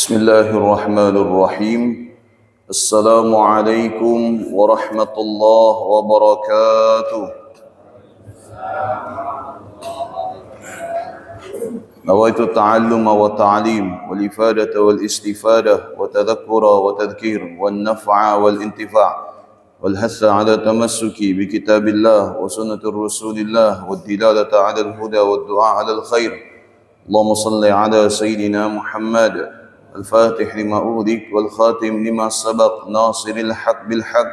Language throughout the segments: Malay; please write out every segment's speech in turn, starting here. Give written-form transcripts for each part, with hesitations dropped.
Bismillahirrahmanirrahim. Assalamualaikum warahmatullahi wabarakatuh. نويت التعلم والتعليم والإفادة والاستفادة وتذكر وتذكير والنفع والانتفاع والحث على التمسك بكتاب الله وسنة رسول الله والدلالة على الهدى والدعاء على الخير. اللهم صل على سيدنا محمد الفاتح لما أغلق والخاتم لما سبق ناصر الحق بالحق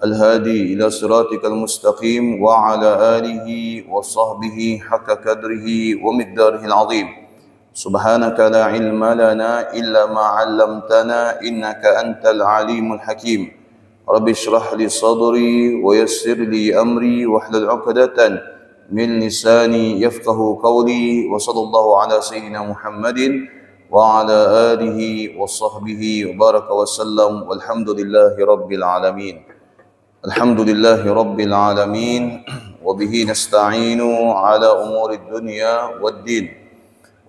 الهادي إلى صراطك المستقيم وعلى آله وصحبه حق قدره ومقداره العظيم. سبحانك لا علم لنا إلا ما علمتنا إنك أنت العليم الحكيم. رب اشرح لي صدري ويسر لي أمري واحلل عقدة من لساني يفقه قولي. وصلى الله على سيدنا محمد وعلى آله وصحبه وبارك وسلم والحمد لله رب العالمين. الحمد لله رب العالمين وبه نستعين على أمور الدنيا والدين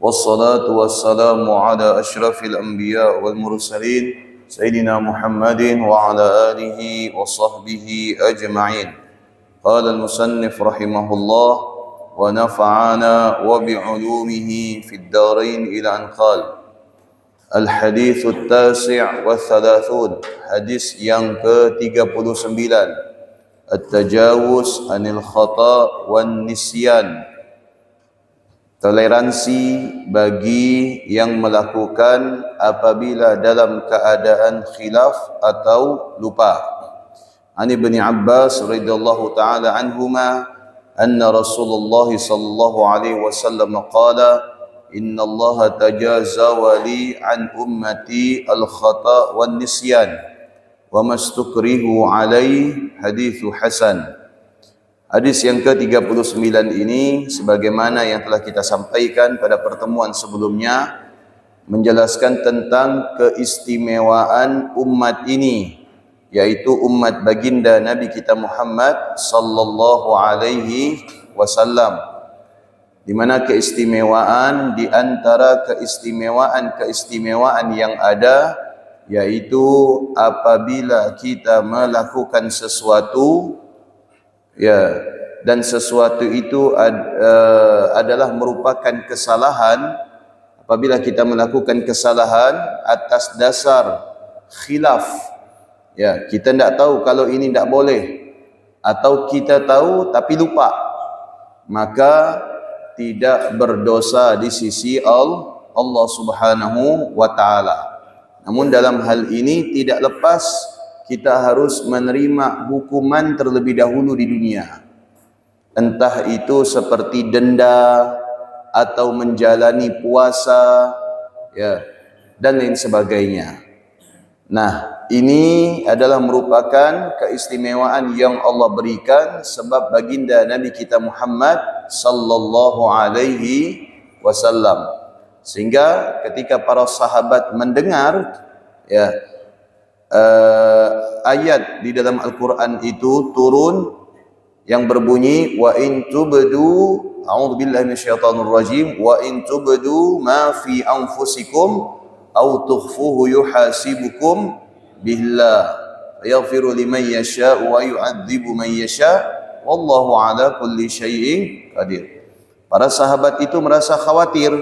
والصلاة والسلام على أشرف الأنبياء والمرسلين سيدنا محمد وعلى آله وصحبه أجمعين. قال المصنف رحمه الله ونفعنا وبعلومه في الدارين إلى أن قال الحديث التاسع والثلاثون hadis yang ke-39 التجاوز عن الخطأ والنسيان toleransi bagi yang melakukan apabila dalam keadaan khilaf atau lupa. An Ibn Abbas radhiyallahu taala anhuma anna Rasulullah sallallahu alaihi wasallam qala inna Allah tajazawa li an ummati al-khata' wan nisyan wa mastukrihu alaihi hadithu hasan. Hadis yang ke-39 ini sebagaimana yang telah kita sampaikan pada pertemuan sebelumnya menjelaskan tentang keistimewaan umat ini, yaitu umat baginda Nabi kita Muhammad sallallahu alaihi wasallam, di mana keistimewaan di antara keistimewaan yang ada yaitu apabila kita melakukan sesuatu dan sesuatu itu adalah merupakan kesalahan. Apabila kita melakukan kesalahan atas dasar khilaf, kita tidak tahu kalau ini tidak boleh, atau kita tahu tapi lupa, maka tidak berdosa di sisi Allah Subhanahu wa taala. Namun dalam hal ini tidak lepas kita harus menerima hukuman terlebih dahulu di dunia. Entah itu seperti denda atau menjalani puasa dan lain sebagainya. Nah, ini adalah merupakan keistimewaan yang Allah berikan sebab baginda Nabi kita Muhammad sallallahu alaihi wasallam. Sehingga ketika para sahabat mendengar ayat di dalam Al-Quran itu turun yang berbunyi wa in tubdu a'udzubillahi minasyaitonir rajim wa in tubdu ma fi anfusikum aw tukhfuhu yuhasibukum billah yaghfiru liman yasha wa yu'adzibu man yasha wallahu ala kulli syai'in qadir. Para sahabat itu merasa khawatir,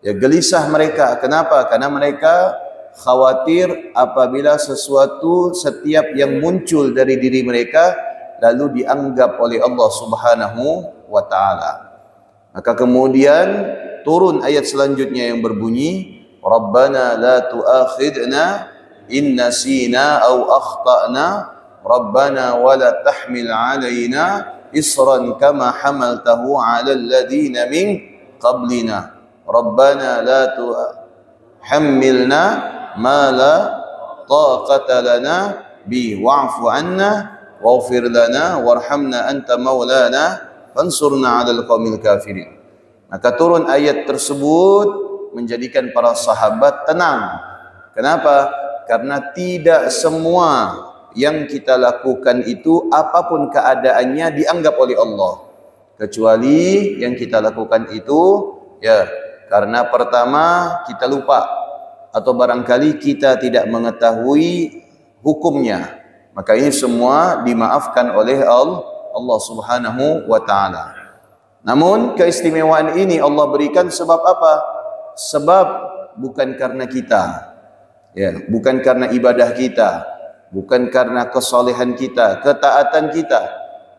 gelisah mereka. Kenapa? Karena mereka khawatir apabila setiap yang muncul dari diri mereka lalu dianggap oleh Allah Subhanahu wa taala. Maka kemudian turun ayat selanjutnya yang berbunyi Rabbana la tu'akhidna in nasina aw akhtana Rabbana wa la tahmil alaina isran kama hamaltahu ala alladhina min qablina Rabbana la tuhammilna ma la taqata lana bi wa'fu anna waghfir lana warhamna anta maulana fansurna 'alal qaumil kafirin. Maka turun ayat tersebut menjadikan para sahabat tenang. Kenapa? Karena tidak semua yang kita lakukan itu apapun keadaannya dianggap oleh Allah, kecuali yang kita lakukan itu karena pertama kita lupa, atau barangkali kita tidak mengetahui hukumnya, maka ini semua dimaafkan oleh Allah Subhanahu wa taala. Namun keistimewaan ini Allah berikan sebab apa? Sebab bukan karena kita, ya, bukan karena ibadah kita, bukan karena kesolehan kita, ketaatan kita,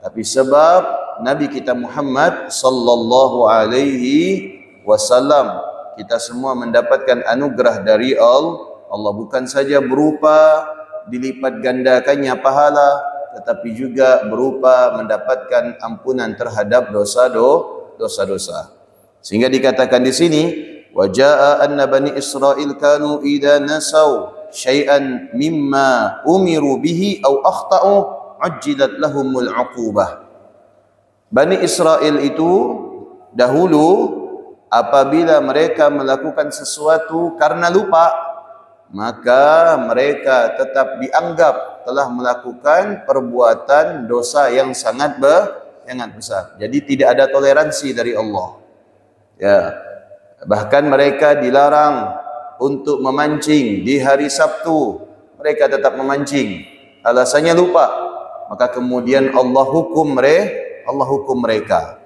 tapi sebab Nabi kita Muhammad sallallahu alaihi wasallam, kita semua mendapatkan anugerah dari Allah, bukan saja berupa dilipat gandakannya pahala, tetapi juga berupa mendapatkan ampunan terhadap dosa-dosa. Sehingga dikatakan di sini, wa jaa anna bani Israil kanu idza nasaw syai'an mimma umiru bihi aw akhta'u ajjilat lahumul 'uqubah. Bani Israel itu dahulu apabila mereka melakukan sesuatu karena lupa, maka mereka tetap dianggap telah melakukan perbuatan dosa yang sangat besar. Jadi tidak ada toleransi dari Allah. Ya, bahkan mereka dilarang untuk memancing di hari Sabtu. Mereka tetap memancing. Alasannya lupa. Maka kemudian Allah hukum mereka.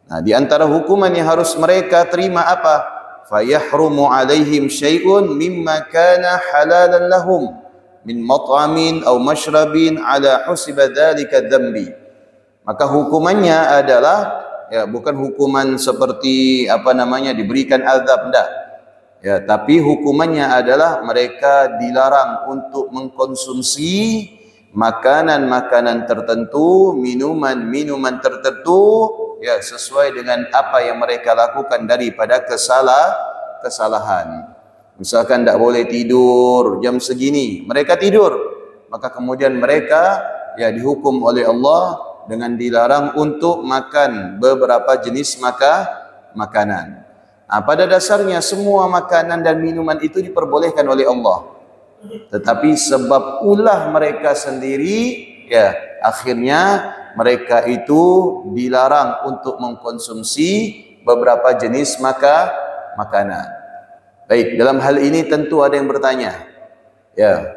Nah, di antara hukuman yang harus mereka terima apa? Fayahrumu alaihim syai'un mimma kana halalan lahum min mat'amin aw mashrabin ala husiba dzalika dzambi. Maka hukumannya adalah, ya, bukan hukuman seperti diberikan azab, enggak. Ya, tapi hukumannya adalah mereka dilarang untuk mengkonsumsi makanan-makanan tertentu, minuman-minuman tertentu, ya, sesuai dengan apa yang mereka lakukan daripada kesalahan. Misalkan tidak boleh tidur jam segini, mereka tidur, maka kemudian mereka, ya, dihukum oleh Allah dengan dilarang untuk makan beberapa jenis makanan. Nah, pada dasarnya semua makanan dan minuman itu diperbolehkan oleh Allah. Tetapi sebab ulah mereka sendiri, ya, akhirnya mereka itu dilarang untuk mengkonsumsi beberapa jenis makanan. Baik, dalam hal ini tentu ada yang bertanya, ya,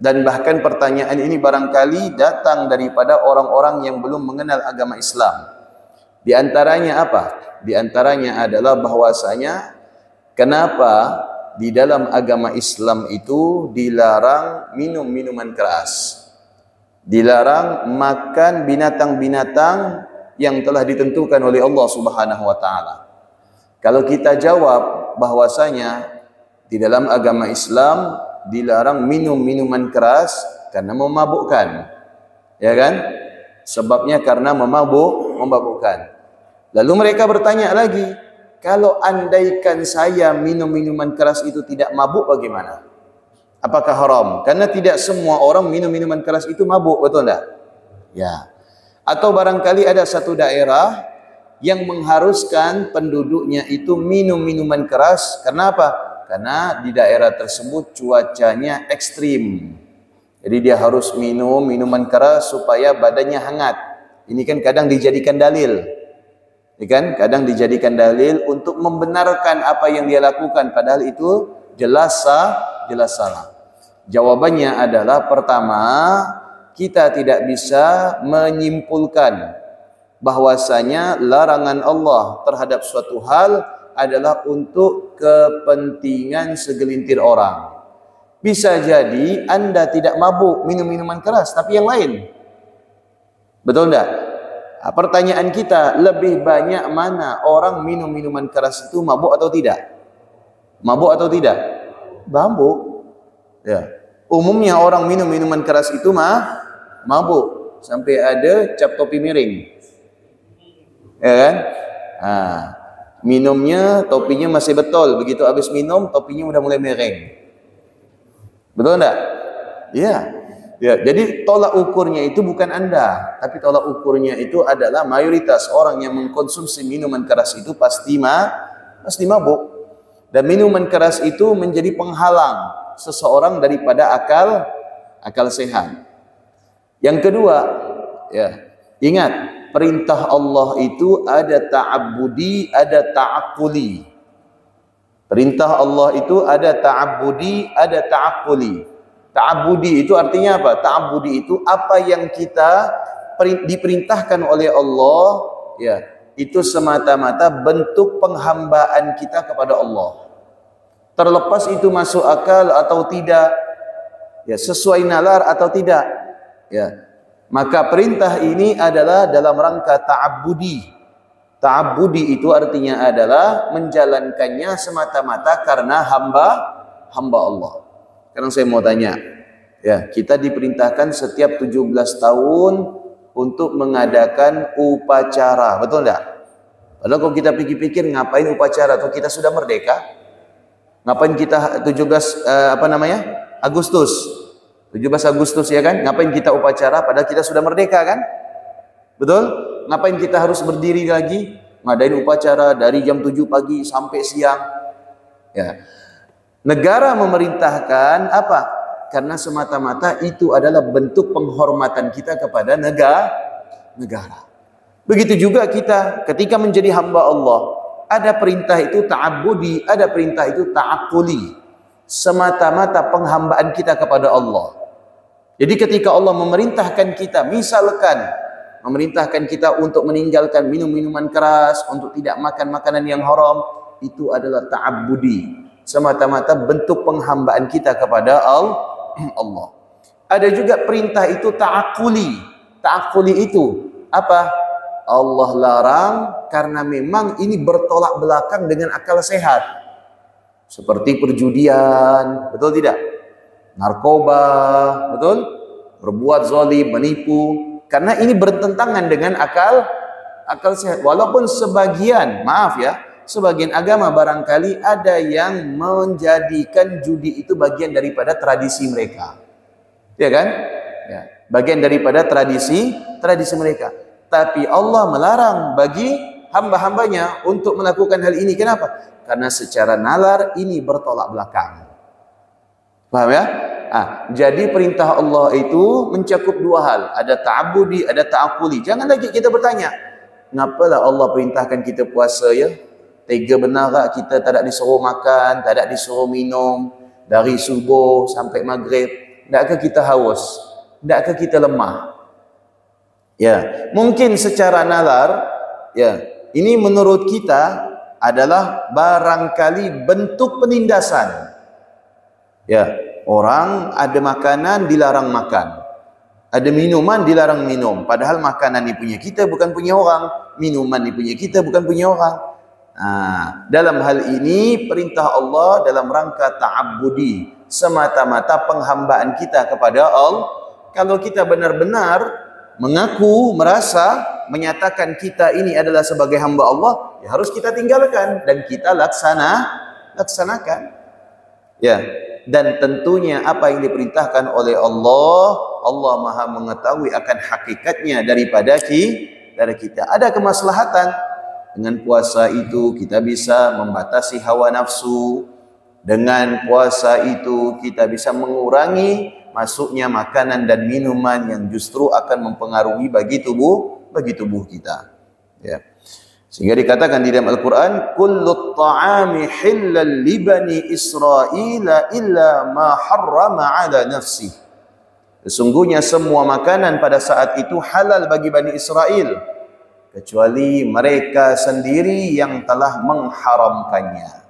dan bahkan pertanyaan ini barangkali datang daripada orang-orang yang belum mengenal agama Islam. Di antaranya apa? Di antaranya adalah bahwasanya kenapa di dalam agama Islam itu dilarang minum minuman keras, dilarang makan binatang-binatang yang telah ditentukan oleh Allah Subhanahu wa taala. Kalau kita jawab bahwasanya di dalam agama Islam dilarang minum minuman keras karena memabukkan, ya kan? Sebabnya karena memabukkan. Lalu mereka bertanya lagi, kalau andaikan saya minum minuman keras itu tidak mabuk bagaimana? Apakah haram? Karena tidak semua orang minum minuman keras itu mabuk, betul enggak? Ya. Atau barangkali ada satu daerah yang mengharuskan penduduknya itu minum minuman keras. Kenapa? Karena di daerah tersebut cuacanya ekstrim. Jadi dia harus minum minuman keras supaya badannya hangat. Ini kan kadang dijadikan dalil. Ya kan? Kadang dijadikan dalil untuk membenarkan apa yang dia lakukan, padahal itu jelas salah. Jawabannya adalah, pertama, kita tidak bisa menyimpulkan bahwasanya larangan Allah terhadap suatu hal adalah untuk kepentingan segelintir orang. Bisa jadi Anda tidak mabuk minum minuman keras, tapi yang lain. Betul enggak? Nah, pertanyaan kita, lebih banyak mana orang minum minuman keras itu mabuk atau tidak? Mabuk atau tidak? Mabuk. Ya. Umumnya orang minum minuman keras itu mabuk. Sampai ada cap topi miring. Ya kan? Nah, minumnya, topinya masih betul. Begitu habis minum, topinya udah mulai miring. Betul enggak? Iya. Ya, jadi tolak ukurnya itu bukan Anda, tapi tolak ukurnya itu adalah mayoritas orang yang mengkonsumsi minuman keras itu pasti mabuk. Dan minuman keras itu menjadi penghalang seseorang daripada akal sehat. Yang kedua, ya, ingat, perintah Allah itu ada ta'abbudi, ada ta'akuli. Perintah Allah itu ada ta'abbudi, ada ta'aqquli. Ta'abbudi itu artinya apa? Ta'abbudi itu apa yang kita diperintahkan oleh Allah, ya, itu semata-mata bentuk penghambaan kita kepada Allah. Terlepas itu masuk akal atau tidak, ya, sesuai nalar atau tidak, ya. Maka perintah ini adalah dalam rangka ta'abbudi. Ta'abbudi itu artinya adalah menjalankannya semata-mata karena hamba Allah. Sekarang saya mau tanya, ya, kita diperintahkan setiap 17 tahun untuk mengadakan upacara, betul enggak? Padahal kalau kita pikir-pikir, ngapain upacara? Atau kita sudah merdeka? Ngapain kita 17 Agustus? 17 Agustus, ya kan? Ngapain kita upacara padahal kita sudah merdeka, kan? Betul? Ngapain kita harus berdiri lagi ngadain upacara dari jam 7 pagi sampai siang? Ya. Negara memerintahkan apa? Karena semata-mata itu adalah bentuk penghormatan kita kepada negara. Begitu juga kita ketika menjadi hamba Allah, ada perintah itu ta'abbudi, ada perintah itu ta'aqquli. Semata-mata penghambaan kita kepada Allah. Jadi ketika Allah memerintahkan kita, misalkan memerintahkan kita untuk meninggalkan minum-minuman keras, untuk tidak makan makanan yang haram, itu adalah ta'abbudi. Semata-mata bentuk penghambaan kita kepada Allah. Ada juga perintah itu ta'aqquli. Ta'aqquli itu apa? Allah larang karena memang ini bertolak belakang dengan akal sehat. Seperti perjudian, betul tidak? Narkoba, betul? Berbuat zalim, menipu, karena ini bertentangan dengan akal sehat. Walaupun sebagian agama barangkali ada yang menjadikan judi itu bagian daripada tradisi mereka, ya kan? Ya, bagian daripada tradisi mereka. Tapi Allah melarang bagi hamba-hambanya untuk melakukan hal ini. Kenapa? Karena secara nalar ini bertolak belakang. Paham ya? Jadi perintah Allah itu mencakup dua hal. Ada ta'abbudi, ada ta'aqquli. Jangan lagi kita bertanya, kenapa Allah perintahkan kita puasa, ya? Tega benar tak kita tak ada disuruh makan, tak ada disuruh minum dari subuh sampai maghrib? Takkah kita haus? Takkah kita lemah? Ya, mungkin secara nalar, ya, ini menurut kita adalah barangkali bentuk penindasan. Ya, orang ada makanan dilarang makan, ada minuman dilarang minum, padahal makanan ini punya kita, bukan punya orang. Minuman ini punya kita, bukan punya orang. Dalam hal ini perintah Allah dalam rangka ta'abbudi, semata-mata penghambaan kita kepada Allah. Kalau kita benar-benar mengaku, merasa, menyatakan kita ini adalah sebagai hamba Allah, ya harus kita tinggalkan dan kita laksanakan. Ya. Dan tentunya apa yang diperintahkan oleh Allah, Allah Maha mengetahui akan hakikatnya daripada kita. Ada kemaslahatan dengan puasa itu, kita bisa membatasi hawa nafsu. Dengan puasa itu kita bisa mengurangi masuknya makanan dan minuman yang justru akan mempengaruhi bagi tubuh kita. Ya. Sehingga dikatakan di dalam Al-Quran, kullu ta'ami hillal li bani Israila illa ma harrama ala nafsi. Sesungguhnya semua makanan pada saat itu halal bagi Bani Israel, kecuali mereka sendiri yang telah mengharamkannya.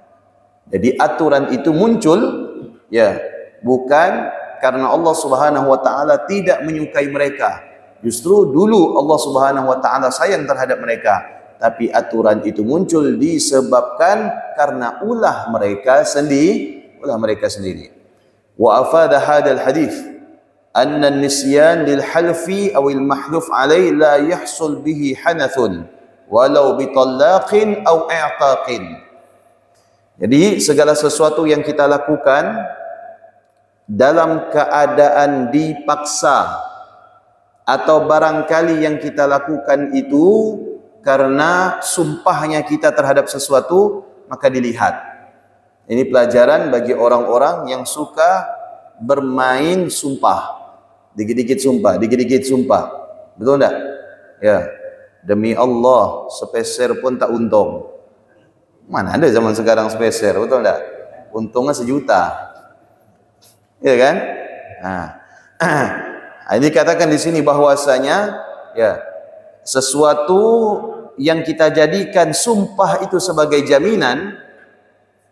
Jadi aturan itu muncul, ya, bukan karena Allah Subhanahu wa taala tidak menyukai mereka. Justru dulu Allah Subhanahu wa taala sayang terhadap mereka. Tapi aturan itu muncul disebabkan karena ulah mereka sendiri. Wa afada hadal hadith anna nisyan lil halfi aw al mahluf alayhi la yahsul bihi hanathun walau bi talaqin aw i'taqin. Jadi segala sesuatu yang kita lakukan dalam keadaan dipaksa atau barangkali yang kita lakukan itu karena sumpahnya kita terhadap sesuatu, maka dilihat. Ini pelajaran bagi orang-orang yang suka bermain sumpah. Dikit-dikit sumpah. Betul enggak? Ya. Demi Allah, sepeser pun tak untung. Mana ada zaman sekarang spesial, betul enggak? Untungnya 1 juta. Ya kan? Nah, ini katakan di sini bahwasanya ya sesuatu yang kita jadikan sumpah itu sebagai jaminan,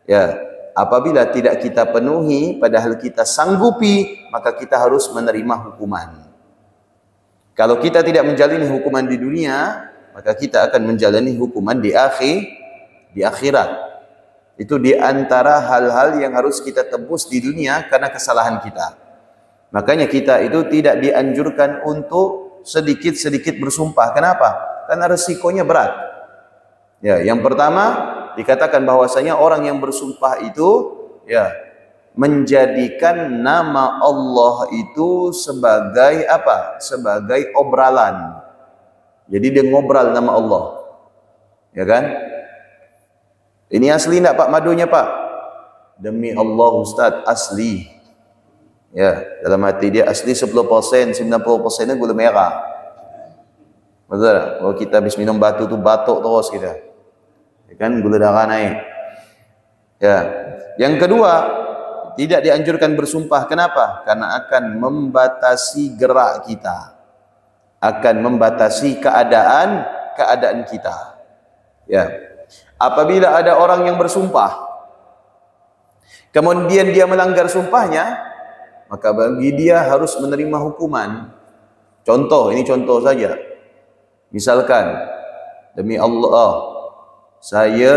ya apabila tidak kita penuhi padahal kita sanggupi, maka kita harus menerima hukuman. Kalau kita tidak menjalani hukuman di dunia, maka kita akan menjalani hukuman di akhirat. Itu di antara hal-hal yang harus kita tebus di dunia karena kesalahan kita. Makanya kita itu tidak dianjurkan untuk sedikit-sedikit bersumpah. Kenapa? Karena resikonya berat. Ya, yang pertama dikatakan bahwasanya orang yang bersumpah itu ya menjadikan nama Allah itu sebagai apa? Sebagai obralan. Jadi dia ngobral nama Allah. Ya kan? Ini asli enggak Pak madunya Pak? Demi Allah Ustaz, asli. Ya, dalam hati dia asli 10%, 90%-nya gula merah. Betul? Kalau kita habis minum batu tu batuk terus kita. Ya kan, gula darah naik. Ya. Yang kedua, tidak dianjurkan bersumpah. Kenapa? Karena akan membatasi gerak kita. Akan membatasi keadaan kita. Ya. Apabila ada orang yang bersumpah, kemudian dia melanggar sumpahnya, maka bagi dia harus menerima hukuman. Contoh, ini contoh saja. Misalkan, demi Allah, saya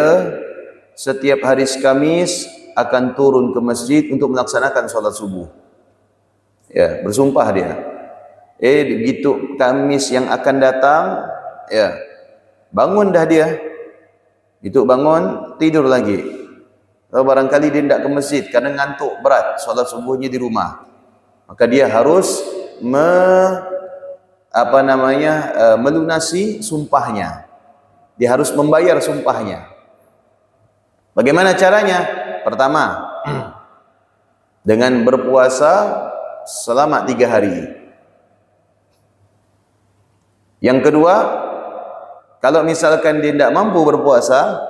setiap hari Kamis akan turun ke masjid untuk melaksanakan sholat subuh. Ya, bersumpah dia. Begitu Kamis yang akan datang, ya, bangun dah dia. Itu bangun, tidur lagi. Atau barangkali dia tidak ke masjid karena ngantuk berat, sholat subuhnya di rumah. Maka dia harus melunasi sumpahnya. Dia harus membayar sumpahnya. Bagaimana caranya? Pertama, dengan berpuasa selama 3 hari. Yang kedua, kalau misalkan dia tidak mampu berpuasa,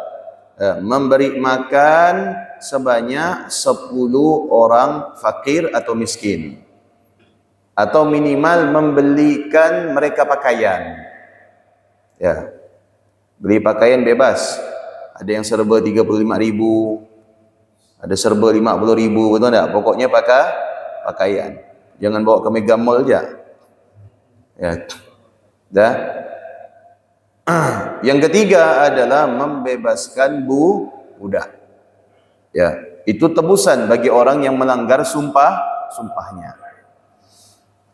memberi makan sebanyak 10 orang fakir atau miskin. Atau minimal membelikan mereka pakaian. Ya. Beli pakaian bebas. Ada yang serba 35.000, ada serba 50.000, betul tak? Pokoknya pakaian. Jangan bawa ke Mega Mall aja. Ya. Dah. Yang ketiga adalah membebaskan budak. Ya, itu tebusan bagi orang yang melanggar sumpahnya.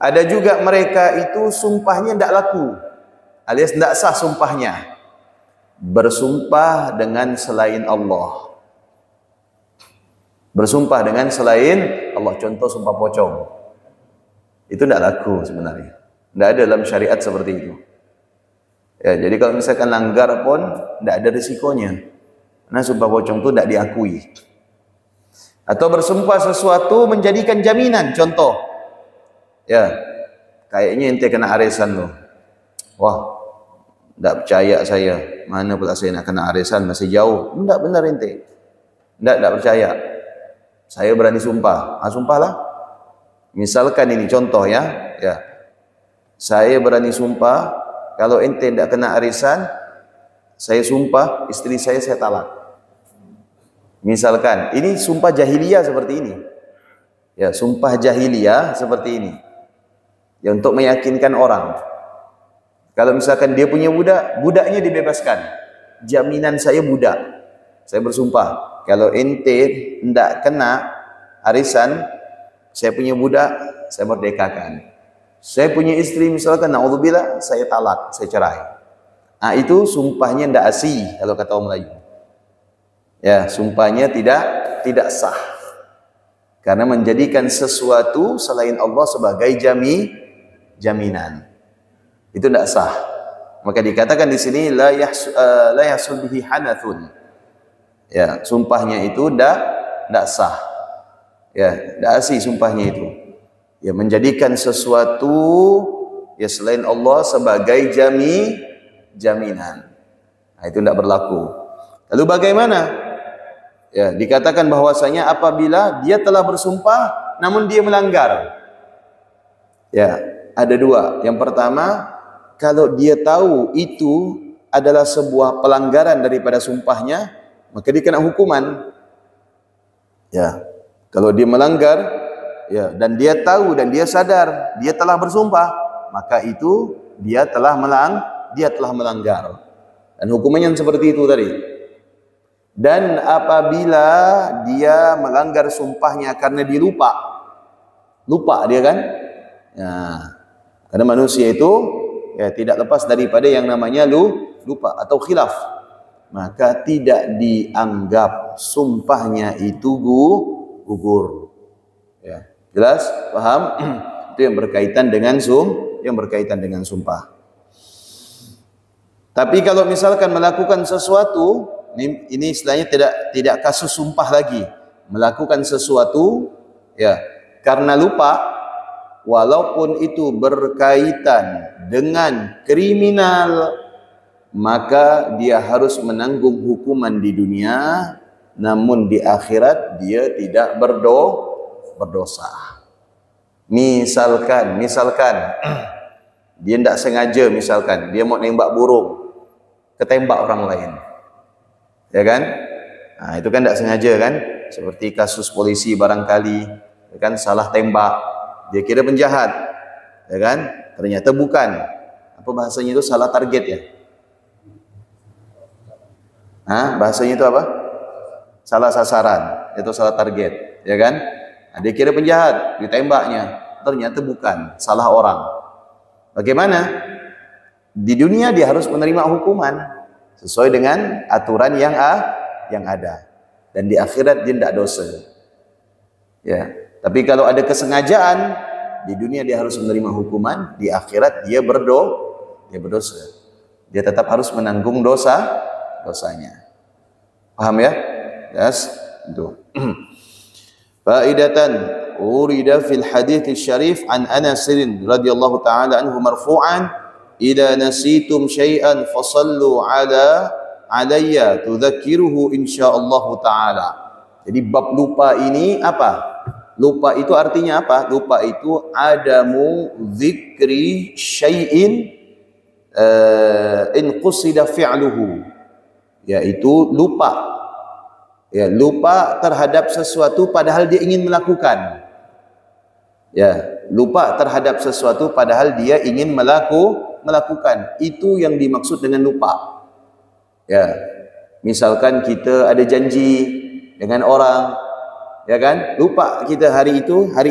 Ada juga mereka itu sumpahnya tidak laku, alias tidak sah sumpahnya. Bersumpah dengan selain Allah. Bersumpah dengan selain Allah, contoh sumpah pocong. Itu tidak laku sebenarnya. Tidak ada dalam syariat seperti itu. Ya, jadi kalau misalkan langgar pun tidak ada risikonya. Karena sumpah pocong itu tidak diakui. Atau bersumpah sesuatu menjadikan jaminan. Contoh, ya, kayaknya ente kena arisan loh. Wah, tidak percaya saya. Mana pula saya nak kena arisan, masih jauh. Tidak benar ente. Tidak percaya. Saya berani sumpah. Sumpahlah. Misalkan ini contoh ya. Saya berani sumpah. Kalau ente tidak kena arisan, saya sumpah istri saya talak. Misalkan, ini sumpah jahiliyah seperti ini. Ya, sumpah jahiliyah seperti ini. Ya, untuk meyakinkan orang. Kalau misalkan dia punya budak, budaknya dibebaskan. Jaminan saya budak. Saya bersumpah, kalau ente tidak kena arisan, saya punya budak, saya merdekakan. Saya punya istri misalkan, na'udzubillah, saya talak, saya cerai. Nah, itu sumpahnya tidak asih kalau kata orang Melayu. Ya, sumpahnya tidak sah. Karena menjadikan sesuatu selain Allah sebagai jaminan. Itu tidak sah. Maka dikatakan di sini la yahsul bihi hanathun. Ya, sumpahnya itu tidak sah. Ya, tidak asih sumpahnya itu. Ya, menjadikan sesuatu ya selain Allah sebagai jaminan. Nah, itu tidak berlaku. Lalu bagaimana? Ya, dikatakan bahwasanya apabila dia telah bersumpah namun dia melanggar. Ya, ada dua. Yang pertama, kalau dia tahu itu adalah sebuah pelanggaran daripada sumpahnya, maka dia kena hukuman. Ya, kalau dia melanggar, ya, dan dia tahu dan dia sadar dia telah bersumpah, maka itu dia telah melanggar. Dan hukumannya seperti itu tadi. Dan apabila dia melanggar sumpahnya karena dia lupa dia kan, ya, karena manusia itu ya tidak lepas daripada yang namanya lupa atau khilaf, maka tidak dianggap sumpahnya itu gugur. Ya, jelas, paham? Itu yang berkaitan dengan sumpah. Tapi kalau misalkan melakukan sesuatu, ini istilahnya tidak kasus sumpah lagi, melakukan sesuatu ya karena lupa, walaupun itu berkaitan dengan kriminal, maka dia harus menanggung hukuman di dunia, namun di akhirat dia tidak berdosa. Misalkan dia tidak sengaja, misalkan dia mau nembak burung, ketembak orang lain, ya kan? Nah, itu kan tidak sengaja kan? Seperti kasus polisi barangkali, ya kan, salah tembak, dia kira penjahat, ya kan? Ternyata bukan. Apa bahasanya itu, salah target ya? Bahasanya itu apa? Salah sasaran, itu salah target, ya kan? Nah, dia kira penjahat, ditembaknya, ternyata bukan, salah orang. Bagaimana? Di dunia dia harus menerima hukuman sesuai dengan aturan yang ada, dan di akhirat dia tidak dosa. Ya, tapi kalau ada kesengajaan, di dunia dia harus menerima hukuman, di akhirat dia berdosa. Dia tetap harus menanggung dosanya. Paham ya? Yes, itu. Faidatan urida fil hadits syarif an Anas radhiyallahu taala anhu marfu'an, idza nasitum syai'an fasallu alayya tudzakiruhu insyaallah taala. Jadi bab lupa ini apa? Lupa itu artinya apa? Lupa itu adamu dzikri syai'in in qusida fi'luhu, yaitu lupa. Ya, lupa terhadap sesuatu padahal dia ingin melakukan. Ya, lupa terhadap sesuatu padahal dia ingin melakukan. Itu yang dimaksud dengan lupa. Ya, misalkan kita ada janji dengan orang, ya kan? Lupa kita hari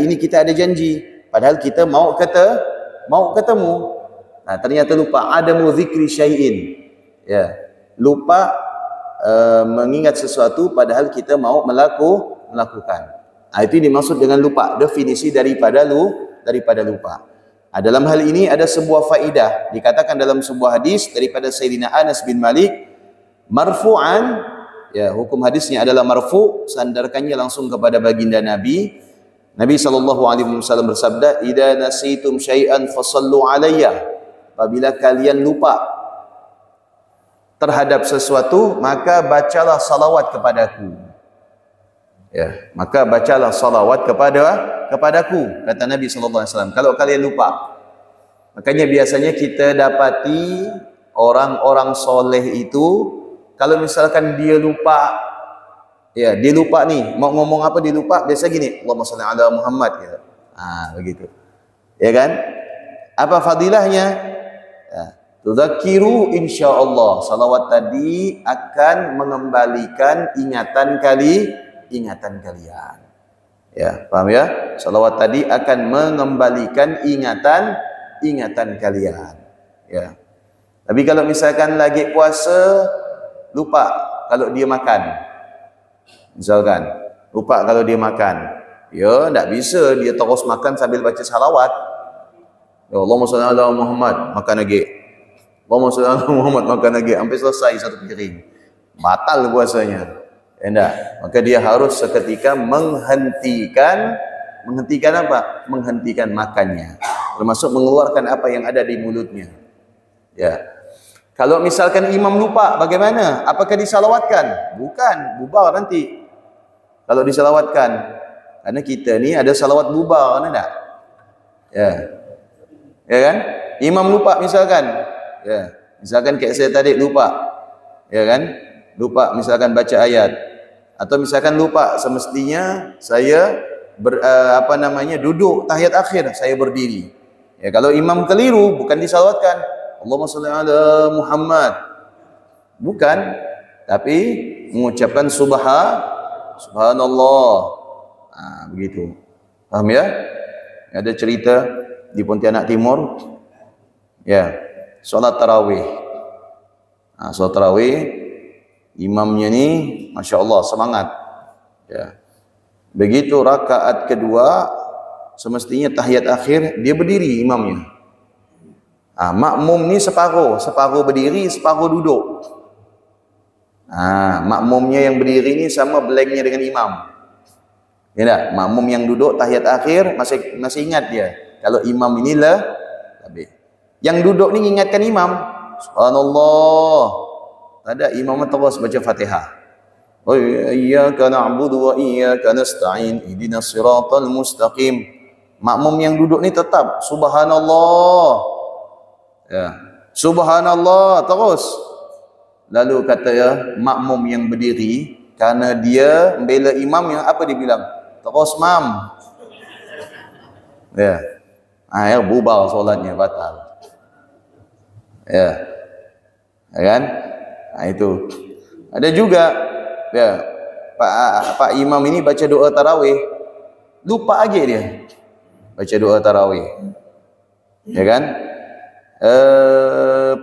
ini kita ada janji, padahal kita mau ketemu. Nah, ternyata lupa, adamu dzikri syai'in. Ya, lupa mengingat sesuatu padahal kita mau melakukan. Nah, itu dimaksud dengan lupa, definisi daripada lupa. Nah, dalam hal ini ada sebuah faidah, dikatakan dalam sebuah hadis daripada Sayyidina Anas bin Malik marfu'an, ya, hukum hadisnya adalah marfu', sandarkannya langsung kepada baginda Nabi. Nabi SAW bersabda, idza nasitum syai'an fasallu alayya, apabila kalian lupa terhadap sesuatu, maka bacalah salawat kepadaku. Ya, maka bacalah salawat kepadaku, kata Nabi SAW. Kalau kalian lupa, makanya biasanya kita dapati orang-orang soleh itu, kalau misalkan dia lupa, ya dia lupa nih, mau ngomong apa dia lupa, biasa gini, Allahumma shalli ala Muhammad, gitu. Begitu, ya kan? Apa fadilahnya? Ya, tudzakiru insyaallah, salawat tadi akan mengembalikan ingatan kalian. Ya, paham ya? Salawat tadi akan mengembalikan ingatan kalian. Ya. Tapi kalau misalkan lagi puasa lupa kalau dia makan, misalkan lupa kalau dia makan, ya tidak bisa dia terus makan sambil baca salawat. Ya, Allahumma shalli ala Muhammad, makan lagi. Allahumma shalli ala Muhammad, makan lagi sampai selesai satu piring. Batal puasanya. Ya enggak? Maka dia harus seketika menghentikan apa? Menghentikan makannya. Termasuk mengeluarkan apa yang ada di mulutnya. Ya. Kalau misalkan imam lupa, bagaimana? Apakah disalawatkan? Bukan, bubar nanti. Kalau disalawatkan, karena kita ni ada salawat bubar, kan tak? Ya, ya kan? Imam lupa misalkan, ya, misalkan kayak saya tadi lupa, ya kan? Lupa misalkan baca ayat, atau misalkan lupa semestinya saya duduk tahiyat akhir, saya berdiri. Ya, kalau imam keliru, bukan disalawatkan. Allahumma shalli ala Muhammad. Bukan, tapi mengucapkan subhanallah. Begitu. Paham ya? Ada cerita di Pontianak Timur. Ya, solat tarawih. Solat tarawih, imamnya ni, masya Allah, semangat. Ya. Begitu rakaat kedua, semestinya tahiyat akhir, dia berdiri imamnya. Makmum ni separuh berdiri, separuh duduk. Makmumnya yang berdiri ni sama blanknya dengan imam. Ya tak? Makmum yang duduk tahiyat akhir masih ingat dia. Kalau imam inilah habis. Yang duduk ni ingatkan imam. Subhanallah. Tak ada, imam terus baca Fatihah. Wa iyyaka na'budu wa iyyaka nasta'in ihdinas siratal mustaqim. Makmum yang duduk ni tetap subhanallah. Ya. Subhanallah terus. Lalu kata ya, makmum yang berdiri, karena dia membela imam, yang apa dia bilang? Terus mam. Ya. Ya, bubar solatnya, batal. Ya. Ya kan? Itu. Ada juga ya, Pak imam ini baca doa tarawih, lupa aja dia baca doa tarawih. Ya kan?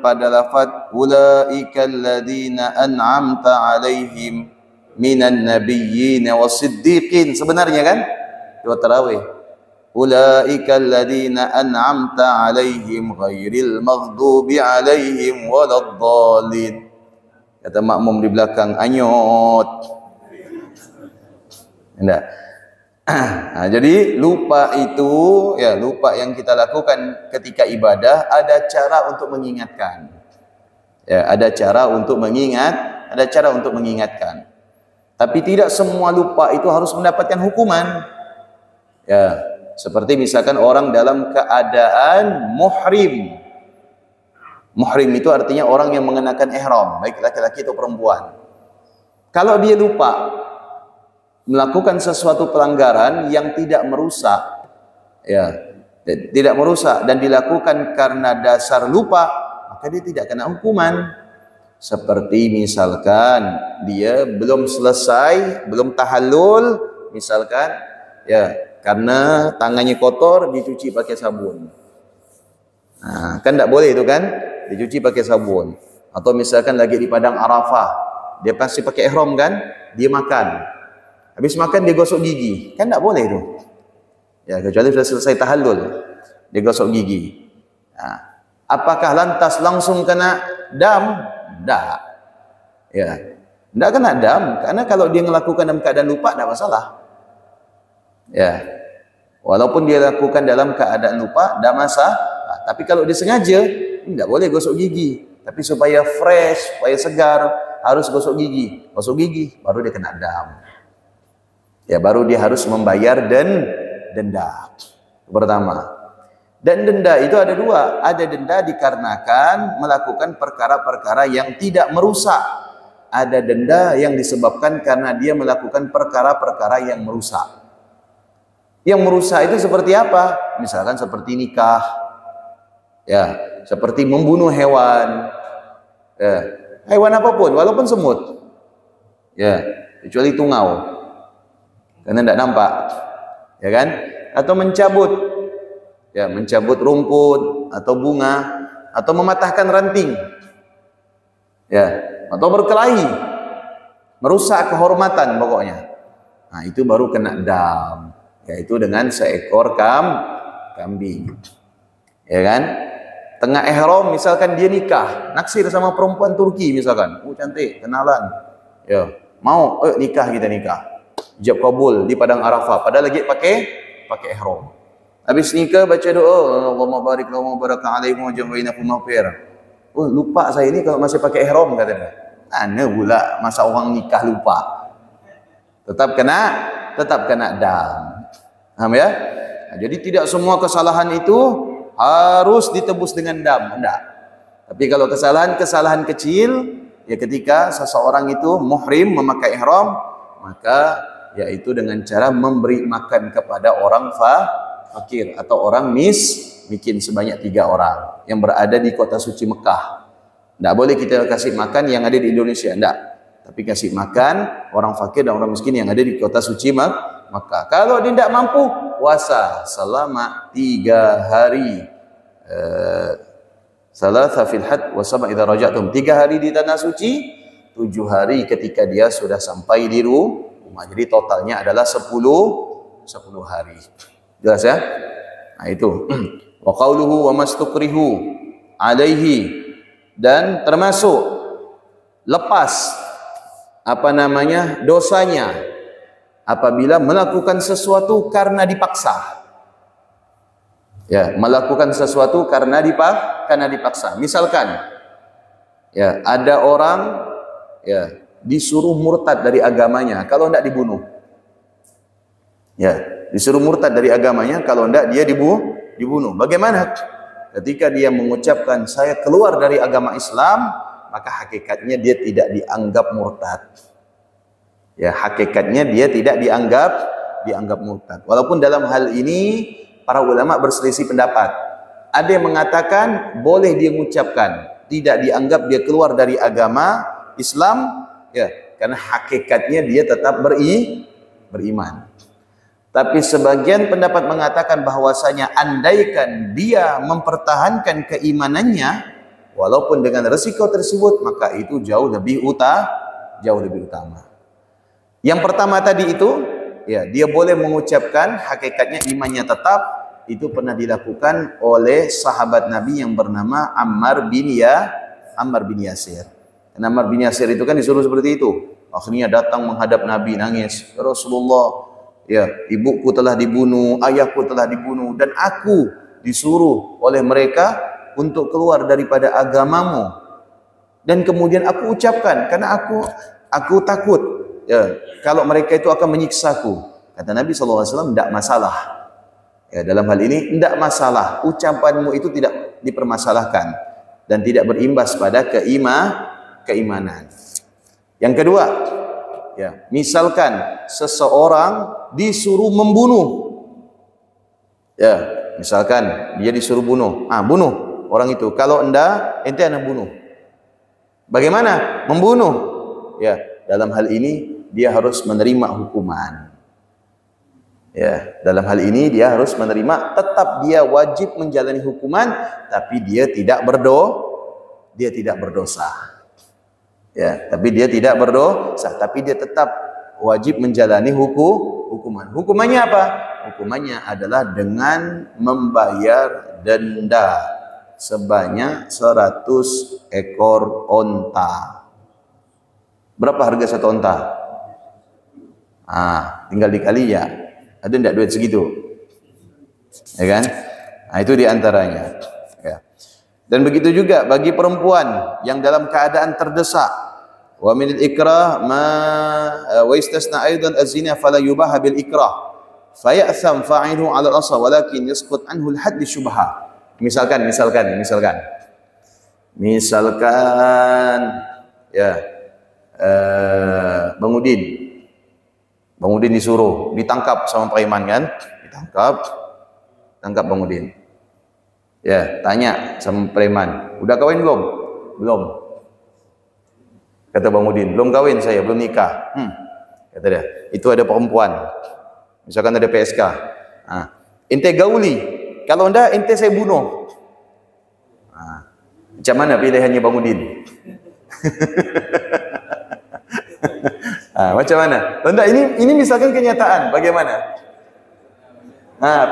Pada lafaz ulaikal ladzina an'amta alaihim minan nabiyyin wasiddiqin, sebenarnya kan doa tarawih ulaikal ladzina an'amta alaihim ghairil maghdubi alaihim waladdallin. Kata makmum di belakang, anyot. Enggak. Jadi lupa itu, ya, lupa yang kita lakukan ketika ibadah, ada cara untuk mengingatkan. Ya, ada cara untuk mengingatkan. Tapi tidak semua lupa itu harus mendapatkan hukuman. Ya, seperti misalkan orang dalam keadaan muhrim. Muhrim itu artinya orang yang mengenakan ihram, baik laki-laki atau perempuan. Kalau dia lupa melakukan sesuatu pelanggaran yang tidak merusak, ya, tidak merusak dan dilakukan karena dasar lupa, maka dia tidak kena hukuman. Seperti misalkan dia belum selesai, belum tahallul, misalkan, ya, karena tangannya kotor, dicuci pakai sabun. Kan tidak boleh itu kan, dicuci pakai sabun. Atau misalkan lagi di padang Arafah, dia pasti pakai ihram kan, dia makan, habis makan dia gosok gigi, kan tidak boleh itu. Ya, kecuali sudah selesai tahallul, dia gosok gigi. Apakah lantas langsung kena dam? Tidak. Ya, tidak kena dam, karena kalau dia melakukan dalam keadaan lupa tidak masalah. Ya, walaupun dia lakukan dalam keadaan lupa tidak masalah. Tapi kalau dia sengaja, tidak boleh gosok gigi. Tapi supaya fresh, supaya segar, harus gosok gigi. Gosok gigi, baru dia kena dam. Ya, baru dia harus membayar denda. Pertama. Dan denda itu ada dua. Ada denda dikarenakan melakukan perkara-perkara yang tidak merusak. Ada denda yang disebabkan karena dia melakukan perkara-perkara yang merusak. Yang merusak itu seperti apa? Misalkan seperti nikah, ya, seperti membunuh hewan, ya, hewan apapun, walaupun semut, ya, kecuali tungau, karena tidak nampak, ya kan? Atau mencabut, ya, mencabut rumput atau bunga, atau mematahkan ranting, ya, atau berkelahi, merusak kehormatan pokoknya. Nah, itu baru kena dam, yaitu dengan seekor kambing, ya kan? Tengah ihram misalkan dia nikah, naksir sama perempuan Turki misalkan, cantik, kenalan, ya, mau, nikah, kita nikah, ijab kabul di padang Arafah, padahal lagi pakai ihram. Habis nikah baca doa, Allahumma barik lahum wa baraka alaihim wa ja'al bainakum maghfirah. Oh, lupa saya ini kalau masih pakai ihram katanya. Mana pula masa orang nikah lupa. Tetap kena dam. Paham ya? Nah, jadi tidak semua kesalahan itu harus ditebus dengan dam, enggak. Tapi kalau kesalahan kecil, ya ketika seseorang itu muhrim memakai ihram, maka yaitu dengan cara memberi makan kepada orang fakir atau orang miskin sebanyak 3 orang yang berada di kota suci Mekah. Tidak boleh kita kasih makan yang ada di Indonesia, tidak. Tapi kasih makan orang fakir dan orang miskin yang ada di kota suci Mekah. Kalau dia tidak mampu, puasa selama 3 hari. Salatsa fil hajj wa sab'a idza raja'tum. 3 hari di tanah suci, 7 hari ketika dia sudah sampai di rumah. Jadi totalnya adalah 10 hari. Jelas ya? Nah itu. Wa qauluhu wa mastukrihu alaihi, dan termasuk lepas dosanya apabila melakukan sesuatu karena dipaksa. Ya, melakukan sesuatu karena dipaksa. Misalkan ya, ada orang ya disuruh murtad dari agamanya kalau tidak dibunuh. Ya, disuruh murtad dari agamanya kalau tidak dia dibunuh. Bagaimana? Ketika dia mengucapkan saya keluar dari agama Islam, maka hakikatnya dia tidak dianggap murtad. Ya, hakikatnya dia tidak dianggap murtad. Walaupun dalam hal ini para ulama berselisih pendapat. Ada yang mengatakan boleh dia mengucapkan, tidak dianggap dia keluar dari agama Islam, ya, karena hakikatnya dia tetap beriman. Tapi sebagian pendapat mengatakan bahwasanya andaikan dia mempertahankan keimanannya walaupun dengan resiko tersebut, maka itu jauh lebih utama. Yang pertama tadi itu, ya, dia boleh mengucapkan hakikatnya imannya tetap. Itu pernah dilakukan oleh sahabat Nabi yang bernama Ammar bin Yasir. Dan Ammar bin Yasir itu kan disuruh seperti itu. Akhirnya datang menghadap Nabi nangis, "Ya Rasulullah, ya, ibuku telah dibunuh, ayahku telah dibunuh, dan aku disuruh oleh mereka untuk keluar daripada agamamu. Dan kemudian aku ucapkan karena aku takut, ya, kalau mereka itu akan menyiksaku." Kata Nabi SAW, tidak masalah. Ya, dalam hal ini tidak masalah. Ucapanmu itu tidak dipermasalahkan dan tidak berimbas pada keimanan. Yang kedua, ya, misalkan seseorang disuruh membunuh. Ya, misalkan dia disuruh bunuh. Bunuh orang itu. Kalau ente anak bunuh. Bagaimana? Membunuh. Ya, dalam hal ini dia harus menerima hukuman. Ya, dalam hal ini dia harus menerima, tetap dia wajib menjalani hukuman, tapi dia tidak berdosa. Ya, tapi dia tidak berdosa, tapi dia tetap wajib menjalani hukuman. Hukumannya apa? Hukumannya adalah dengan membayar denda sebanyak 100 ekor onta. Berapa harga satu onta? Tinggal dikali ya. Ada tidak duit segitu? Ya kan? Nah, itu diantaranya. Ya. Dan begitu juga bagi perempuan yang dalam keadaan terdesak. Wa min al-ikrah wa istasna aidan az-zina fala yubaha bil ikrah. Faya'tham fa'iluhu 'ala al-asl walakin yasqut anhu al-hadd syubha. Misalkan ya, Bang Udin disuruh ditangkap sama preman kan? Tangkap Bang Udin. Ya, tanya sama preman, udah kawin belum? Belum. Kata Bang Udin, belum kawin saya, belum nikah. Kata dia, itu ada perempuan. Misalkan ada PSK. Ente gauli, kalau enggak ente saya bunuh. Macam mana pilihannya Bang Udin? Macam mana? Tanda ini misalkan kenyataan, bagaimana?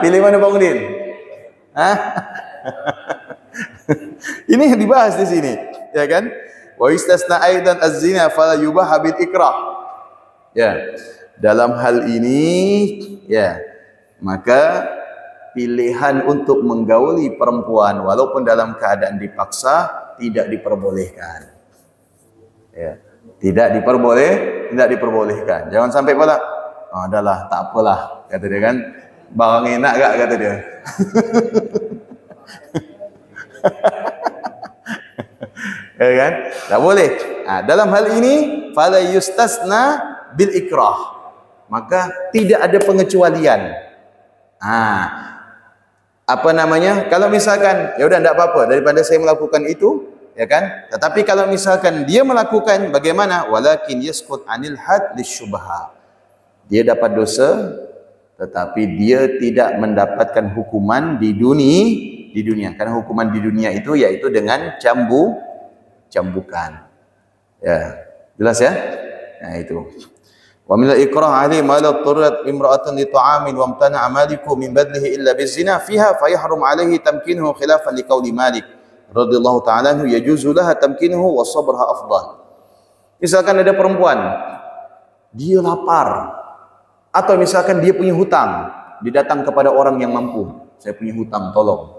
Pilih mana Bang Udin? Ini yang dibahas di sini, ya kan? Wa istasna aidan az-zina fala yubaha bil ikrah. Ya, dalam hal ini, ya, maka pilihan untuk menggauli perempuan walaupun dalam keadaan dipaksa tidak diperbolehkan. Ya, tidak diperbolehkan. Jangan sampai pula, oh, adalah tak apalah, kata dia kan. Barang enak gak, kata dia. Ya kan? Tak boleh. Dalam hal ini fala yustasna bil ikrah. Maka tidak ada pengecualian. Apa namanya? Kalau misalkan ya udah enggak apa-apa daripada saya melakukan itu, ya kan? Tetapi kalau misalkan dia melakukan bagaimana? Walakin yasqut anil had lisyubha. Dia dapat dosa tetapi dia tidak mendapatkan hukuman di dunia. Karena hukuman di dunia itu yaitu dengan cambukan. Ya, jelas ya? Nah, itu. Wa min al-ikrah alayhi ma la turrat imra'atan li ta'amin wa amtana amaliku min badlihi illa bizina fiha fa yahrum alayhi tamkinuhu khilafan li qawli Malik radhiyallahu ta'ala anhu yajuzu laha tamkinuhu wa sabrha afdal. Misalkan ada perempuan dia lapar atau misalkan dia punya hutang, dia datang kepada orang yang mampu, saya punya hutang, tolong.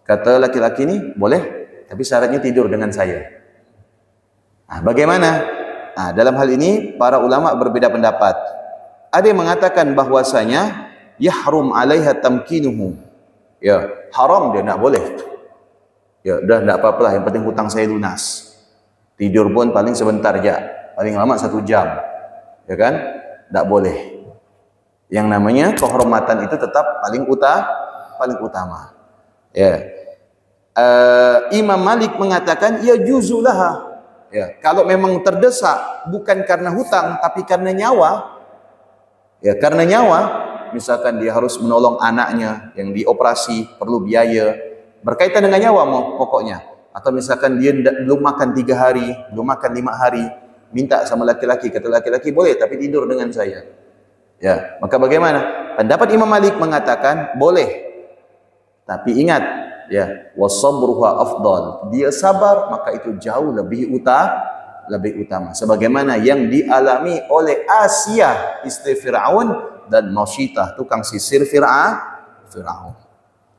Kata laki-laki ini, boleh, tapi syaratnya tidur dengan saya. Bagaimana? Dalam hal ini para ulama berbeda pendapat. Ada yang mengatakan bahwasanya yahrum 'alaiha tamkinuhu. Ya, haram dia, enggak boleh. Ya, udah enggak apa-apalah, yang penting hutang saya lunas. Tidur pun paling sebentar aja, paling lama 1 jam. Ya kan? Enggak boleh. Yang namanya kehormatan itu tetap paling utama. Ya. Imam Malik mengatakan ya juzulaha. Ya, kalau memang terdesak bukan karena hutang tapi karena nyawa. Ya, karena nyawa, misalkan dia harus menolong anaknya yang dioperasi, perlu biaya berkaitan dengan nyawa pokoknya. Atau misalkan dia belum makan 3 hari, belum makan 5 hari, minta sama laki-laki, kata laki-laki boleh tapi tidur dengan saya. Ya, maka bagaimana? Pendapat Imam Malik mengatakan boleh. Tapi ingat, ya, wasabruha afdal. Dia sabar, maka itu jauh lebih utama. Sebagaimana yang dialami oleh Asia istri Fir'aun dan Nasyitah, tukang sisir Fir'aun.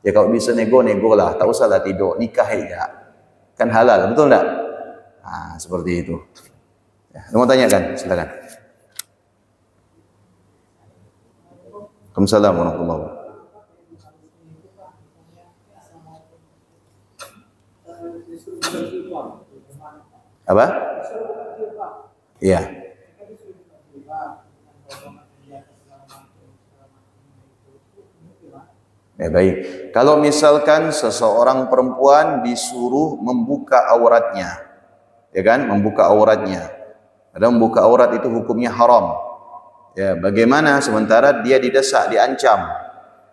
Ya kalau bisa nego lah, tak usahlah tidur, nikah aja. Kan halal, betul enggak? Seperti itu. Ya, mau tanyakan, silakan. Waalaikumsalam warahmatullahi wabarakatuh. Apa? Iya. Ya, baik. Kalau misalkan seseorang perempuan disuruh membuka auratnya, ya kan? Membuka auratnya. Padahal membuka aurat itu hukumnya haram. Ya, bagaimana sementara dia didesak, diancam?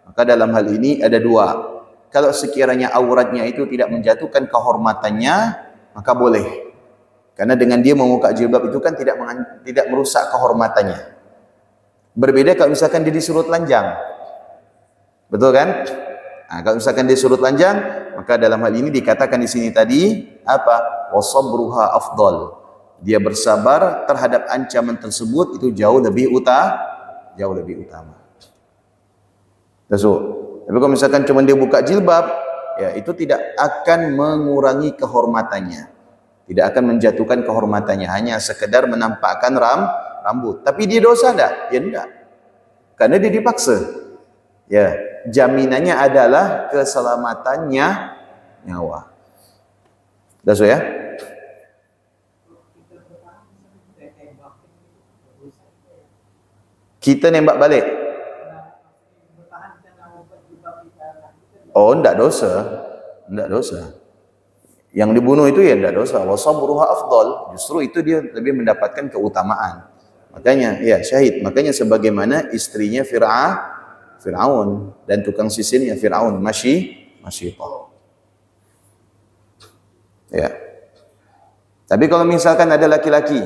Maka dalam hal ini ada 2. Kalau sekiranya auratnya itu tidak menjatuhkan kehormatannya, maka boleh. Karena dengan dia membuka jilbab itu kan tidak merusak kehormatannya. Berbeda kalau misalkan dia disuruh telanjang. Betul kan? Kalau misalkan dia disuruh telanjang, maka dalam hal ini dikatakan di sini tadi apa? Wasabruha afdal. Dia bersabar terhadap ancaman tersebut itu jauh lebih utama. Tapi kalau misalkan cuma dia buka jilbab, ya itu tidak akan mengurangi kehormatannya, tidak akan menjatuhkan kehormatannya, hanya sekedar menampakkan rambut. Tapi dia dosa enggak? Ya enggak, karena dia dipaksa. Ya, jaminannya adalah keselamatannya nyawa. Dah ya. Kita nembak balik. Oh, enggak dosa. Enggak dosa. Yang dibunuh itu ya enggak dosa. Wasabruha afdal. Justru itu dia lebih mendapatkan keutamaan. Makanya ya syahid. Makanya sebagaimana istrinya Fir'aun dan tukang sisirnya Fir'aun, Masyitah. Ya. Tapi kalau misalkan ada laki-laki,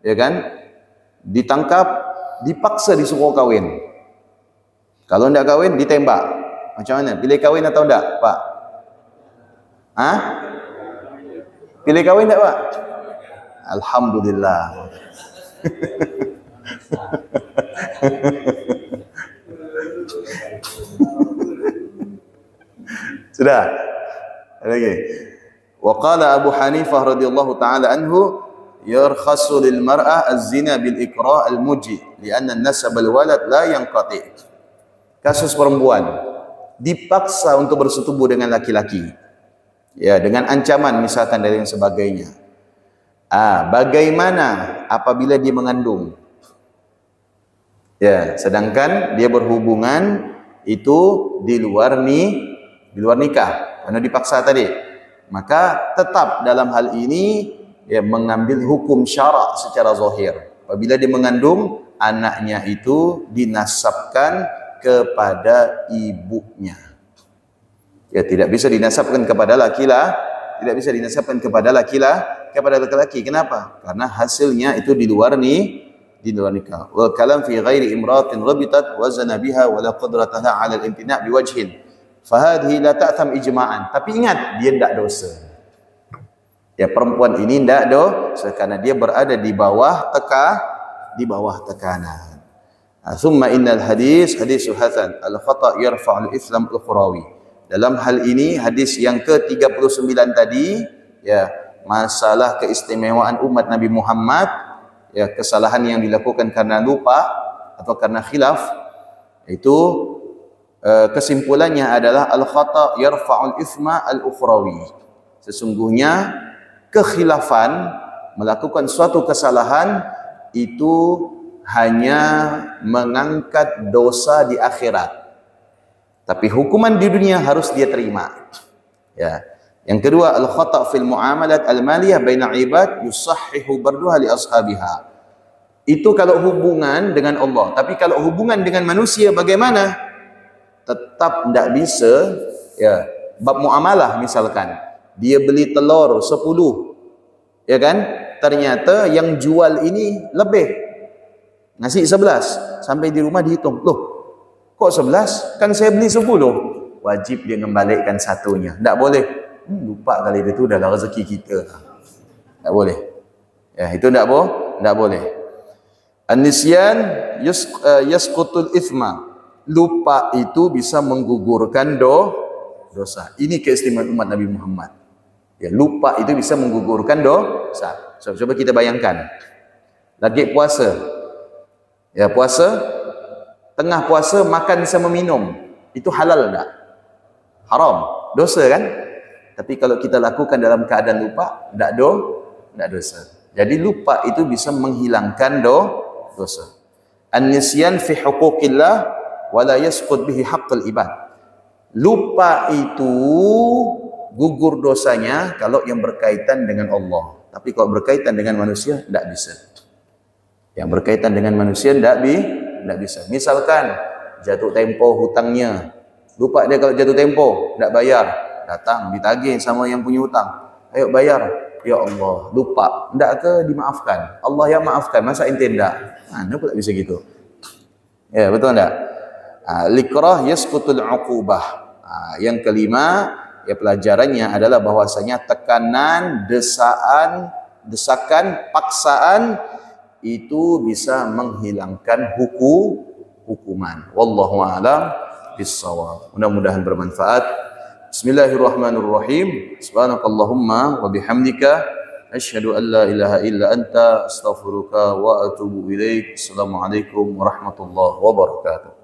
ya kan, ditangkap, dipaksa disuruh kawin. Kalau tidak kawin, ditembak. Macam mana? Pilih kawin atau tidak, Pak? Pilih kawin tidak, Pak? Alhamdulillah. Sudah? Lagi. Wa qala Abu Hanifah radhiyallahu taala anhu yarkhasu lil mar'ah az-zina bil iqra' al-muji li'anna an-nasab al-walad la yanqati. Kasus perempuan dipaksa untuk bersetubuh dengan laki-laki, ya, dengan ancaman misalkan dari yang sebagainya. Bagaimana apabila dia mengandung? Ya, sedangkan dia berhubungan itu di luar nikah, karena dipaksa tadi. Maka tetap dalam hal ini ya mengambil hukum syarak secara zahir. Apabila dia mengandung, anaknya itu dinasabkan kepada ibunya. Ya, tidak bisa dinasabkan kepada laki-laki. Kenapa? Karena hasilnya itu di luar nikah. Wal kalam fi ghairi imratin rabitat wa zana biha wa la qudrataha 'ala al-imtina' biwajhin. Fahadhi la ta'tham ijma'an. Tapi ingat, dia tidak dosa. Ya, perempuan ini tidak dosa karena dia berada di bawah tekanan. Thumma innal hadis hasan al-khata' yarfa'ul islam al-khurawi. Dalam hal ini hadis yang ke-39 tadi, ya, masalah keistimewaan umat Nabi Muhammad, ya, kesalahan yang dilakukan karena lupa atau karena khilaf, itu kesimpulannya adalah al-khata' yarfa'ul isma al-ukhrawi. Sesungguhnya kekhilafan, melakukan suatu kesalahan itu hanya mengangkat dosa di akhirat, tapi hukuman di dunia harus dia terima. Ya. Yang kedua, al-khata' fil muamalat al-maliyah baina ibad yusahhihu barduha li ashabiha. Itu kalau hubungan dengan Allah, tapi kalau hubungan dengan manusia bagaimana? Tetap tidak bisa, ya. Bab muamalah misalkan, dia beli telur 10, ya kan? Ternyata yang jual ini lebih, ngasih 11, sampai di rumah dihitung, loh, kok 11? Kan saya beli 10. Wajib dia membalikkan satunya. Tidak boleh. Lupa kali itu adalah rezeki kita. Tak boleh. Ya, itu tak boleh. An-nisyan yasqutul ithma. Lupa itu bisa menggugurkan dosa. Ini keistimewaan umat Nabi Muhammad. Ya, lupa itu bisa menggugurkan dosa. Coba kita bayangkan. Lagi puasa. Ya, puasa, tengah puasa makan sama minum. Itu halal tak? Haram. Dosa kan? Tapi kalau kita lakukan dalam keadaan lupa, tidak dosa. Jadi lupa itu bisa menghilangkan dosa. An-nisyan fi huquqillah wa la yasqut bihi haqqul ibad. Lupa itu gugur dosanya kalau yang berkaitan dengan Allah. Tapi kalau berkaitan dengan manusia, tidak bisa. Yang berkaitan dengan manusia tidak bisa. Misalkan jatuh tempo hutangnya, lupa dia kalau jatuh tempo, tidak bayar. Datang ditagih sama yang punya hutang, ayo bayar. Ya Allah, lupa, tidak ke dimaafkan. Allah yang maafkan, masa ente tidak? Anda pula bisa gitu. Ya, betul tidak? Likrah yasqutul uqubah. Yang kelima, ya, pelajarannya adalah bahwasanya tekanan, desakan, paksaan itu bisa menghilangkan hukuman. Wallahu a'lam bissawab. Mudah-mudahan bermanfaat. Bismillahirrahmanirrahim. Subhanakallahumma wa bihamdika asyhadu an la ilaha illa anta astaghfiruka wa atubu ilaik. Assalamualaikum warahmatullahi wabarakatuh.